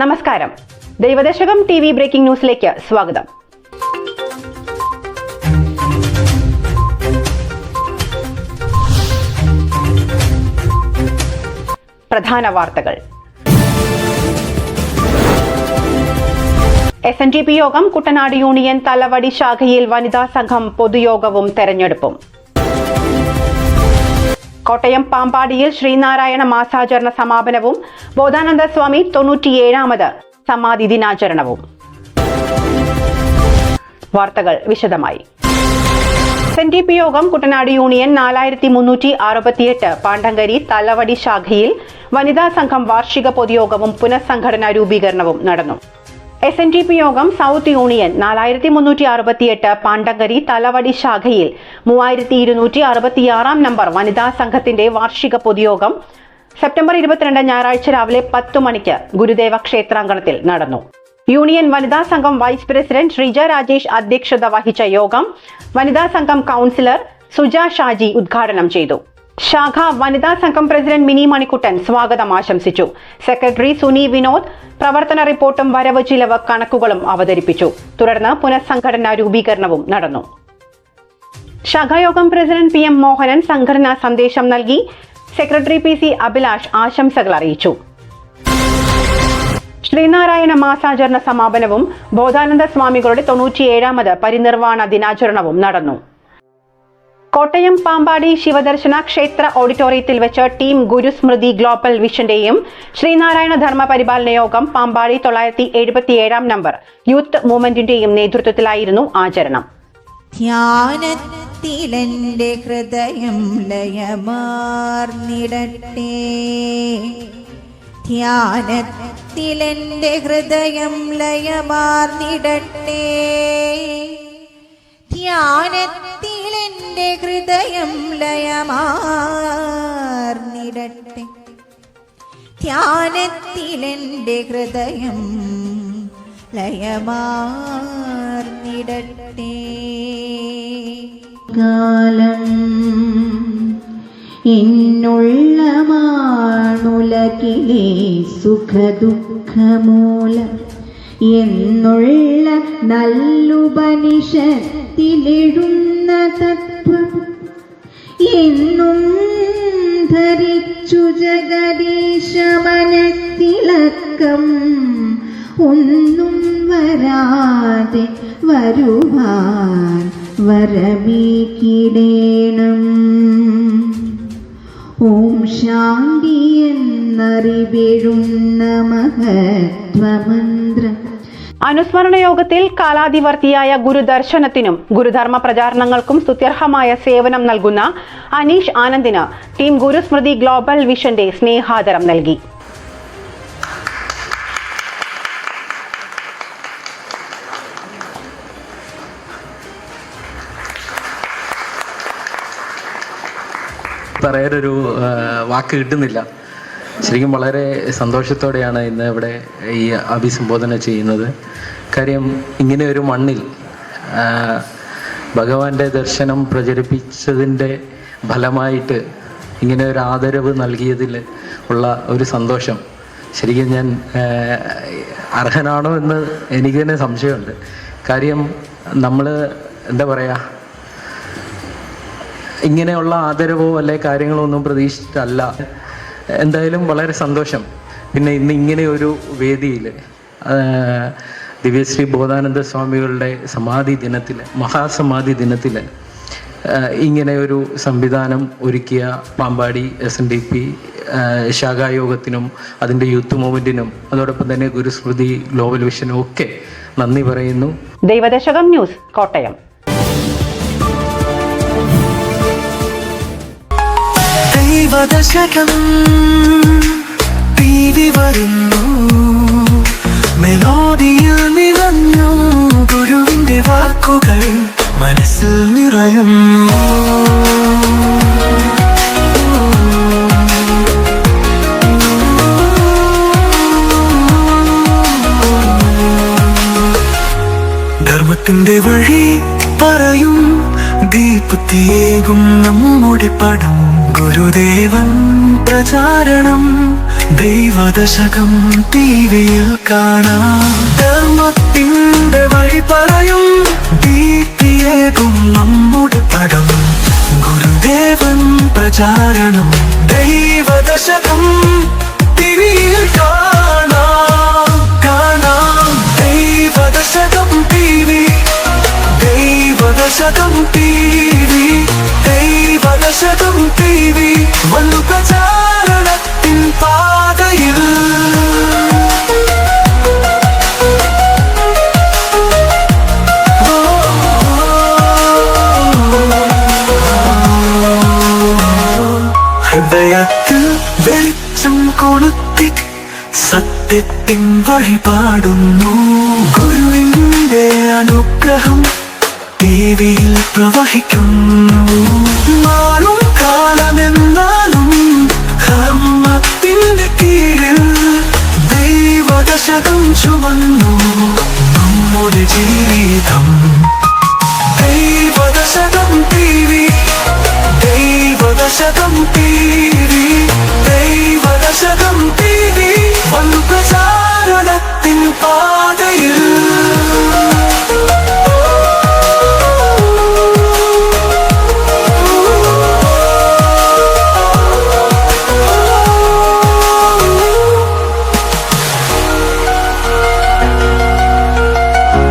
നമസ്കാരം. Daivadasakam TV breaking ന്യൂസിലേക്ക് സ്വാഗതം. പ്രധാന വാർത്തകൾ. SNDP യോഗം, കുട്ടനാട് യൂണിയൻ തലവടി ശാഖയിൽ വനിതാ സംഘം പൊതുയോഗവും തെരഞ്ഞെടുപ്പും. കോട്ടയം പാമ്പാടിയിൽ ശ്രീനാരായണ മാസാചരണ സമാപനവും ബോധാനന്ദ സ്വാമി 97ാമത് സമാധി ദിനാചരണവും. വാർത്തകൾ വിശദമായി. SNDP യോഗം, കുട്ടനാട് യൂണിയൻ 4368 പാണ്ടങ്കരി തലവടി ശാഖയിൽ വനിതാ സംഘം വാർഷിക പൊതുയോഗവും പുനഃസംഘടനാ രൂപീകരണവും നടന്നു. SNDP യോഗം, സൗത്ത് യൂണിയൻ 4368 പാണ്ടങ്കരി തലവടി ശാഖയിൽ 3266 നമ്പർ വനിതാ സംഘത്തിന്റെ വാർഷിക പൊതുയോഗം സെപ്റ്റംബർ 22 ഞായറാഴ്ച രാവിലെ 10 മണിക്ക് ഗുരുദേവ ക്ഷേത്രാങ്കണത്തിൽ നടന്നു. യൂണിയൻ വനിതാ സംഘം വൈസ് പ്രസിഡന്റ് ശ്രീജ രാജേഷ് അധ്യക്ഷത വഹിച്ച യോഗം വനിതാ സംഘം കൗൺസിലർ സുജ ഷാജി ഉദ്ഘാടനം ചെയ്തു. ശാഖ വനിതാ സംഘം പ്രസിഡന്റ് മിനി മണിക്കുട്ടൻ സ്വാഗതം ആശംസിച്ചു. സെക്രട്ടറി സുനി വിനോദ് പ്രവർത്തന റിപ്പോർട്ടും വരവ് ചിലവ് കണക്കുകളും അവതരിപ്പിച്ചു. തുടർന്ന് പുനഃസംഘടനാ രൂപീകരണവും നടന്നു. ശാഖായോഗം പ്രസിഡന്റ് PM മോഹനൻ സംഘടനാ സന്ദേശം നൽകി. സെക്രട്ടറി PC അഭിലാഷ് ആശംസകൾ അറിയിച്ചു. ശ്രീനാരായണ മാസാചരണ സമാപനവും ബോധാനന്ദ സ്വാമികളുടെ 97ാമത് പരിനിർവാണ ദിനാചരണവും നടന്നു. കോട്ടയം പാമ്പാടി ശിവദർശന ക്ഷേത്ര ഓഡിറ്റോറിയത്തിൽ വെച്ച് ടീം ഗുരുസ്മൃതി ഗ്ലോബൽ വിഷന്റെയും ശ്രീനാരായണ ധർമ്മ പരിപാലന യോഗം പാമ്പാടി 977 നമ്പർ യൂത്ത് മൂവ്മെന്റിന്റെയും നേതൃത്വത്തിലായിരുന്നു ആചരണം. ധ്യാനത്തിലെന്റെ ഹൃദയം ലയമാർന്നിടട്ടെ, ധ്യാനത്തിലെന്റെ ഹൃദയം ലയമാർന്നിടട്ടെ, ധ്യാനത്തിലെന്റെ ഹൃദയം ലയമാർന്നിടട്ടെ, ധ്യാനത്തിലെന്റെ ഹൃദയം ലയമാർന്നിടട്ടെ. കാലം എന്നുള്ള മാണുലകിലെ സുഖദുഃഖമൂലം എന്നുള്ള നല്ലുപനിഷത്തിലെഴുന്ന തത്വം എന്നും ധരിച്ചു ജഗദീശ മനസ്സിലക്കം ഒന്നും വരാതെ വരുവാൻ വരമേകിടേണം. ഓം ശാന്തി എന്നറിവെഴുന്ന മഹത്വമന്ത്രം. അനുസ്മരണ യോഗത്തിൽ കാലാതിവർത്തിയായ ഗുരുദർശനത്തിനും ഗുരുധർമ്മ പ്രചാരണങ്ങൾക്കും സ്തുത്യർഹമായ സേവനം നൽകുന്ന അനീഷ് ആനന്ദിന് ടീം ഗുരുസ്മൃതി ഗ്ലോബൽ വിഷന്റെ സ്നേഹാദരം നൽകി. പറയാനൊരു വാക്ക് കിട്ടുന്നില്ല. ശരിക്കും വളരെ സന്തോഷത്തോടെയാണ് ഇന്ന് ഇവിടെ ഈ അഭിസംബോധന ചെയ്യുന്നത്. കാര്യം ഇങ്ങനെ ഒരു മണ്ണിൽ ഭഗവാന്റെ ദർശനം പ്രചരിപ്പിച്ചതിൻ്റെ ഫലമായിട്ട് ഇങ്ങനെ ഒരു ആദരവ് നൽകിയതിൽ ഉള്ള ഒരു സന്തോഷം ശരിക്കും ഞാൻ അർഹനാണോ എന്ന് എനിക്ക് തന്നെ സംശയമുണ്ട്. കാര്യം നമ്മൾ എന്താ പറയുക, ഇങ്ങനെയുള്ള ആദരവോ അല്ലെ കാര്യങ്ങളോ ഒന്നും പ്രതീക്ഷിച്ചിട്ടല്ല. എന്തായാലും വളരെ സന്തോഷം. പിന്നെ ഇന്ന് ഇങ്ങനെ ഒരു വേദിയിൽ ദിവ്യശ്രീ ബോധാനന്ദ സ്വാമികളുടെ സമാധി ദിനത്തിൽ, മഹാസമാധി ദിനത്തിൽ ഇങ്ങനെ ഒരു സംവിധാനം ഒരുക്കിയ പാമ്പാടി SNDP ശാഖായോഗത്തിനും അതിൻ്റെ യൂത്ത് മൂവ്മെൻറ്റിനും അതോടൊപ്പം തന്നെ ഗുരുസ്മൃതി ഗ്ലോബൽ വിഷനും ഒക്കെ നന്ദി പറയുന്നു. ദൈവദശകം ന്യൂസ്, കോട്ടയം. ദൈവദശകം TV വരുന്നു, മെലോഡിയിൽ നിറഞ്ഞു ഗുരുവിന്റെ വാക്കുകൾ മനസ്സിൽ നിറയുന്നു. ധർമ്മത്തിന്റെ വഴി പറയും ദീപത്തേകും നമ്മുടെ പടം ഗുരുദേവൻ പ്രചാരണം ദൈവദശകം ടിവിയിൽ കാണാം. ധർമ്മത്തിന്റെ വഴി പറയും ദീപ്തിയേകും നമ്മുടെ പടം. ഗുരുദേവൻ പ്രചാരണം ദൈവദശകം ടിവിയിൽ കാണാം. Daivadasakam TV, Daivadasakam TV, Daivadasakam TV. വന്നു പ്രചാരണത്തിൻ പാതയിൽ. ഹൃദയത്തിൽ വെളിച്ചം കൊളുത്തി സത്യത്തിൻ വഴിപാടുന്നു. ഗുരുവിന്റെ അനുഗ്രഹം ടിവിയിൽ പ്രവഹിക്കുന്നു. മാറും കാലമെന്നാലും ധർമ്മത്തിന്റെ കീഴിൽ ദൈവദശകം ചുമന്നു നമ്മുടെ ജീവിതം. Daivadasakam TV, Daivadasakam TV.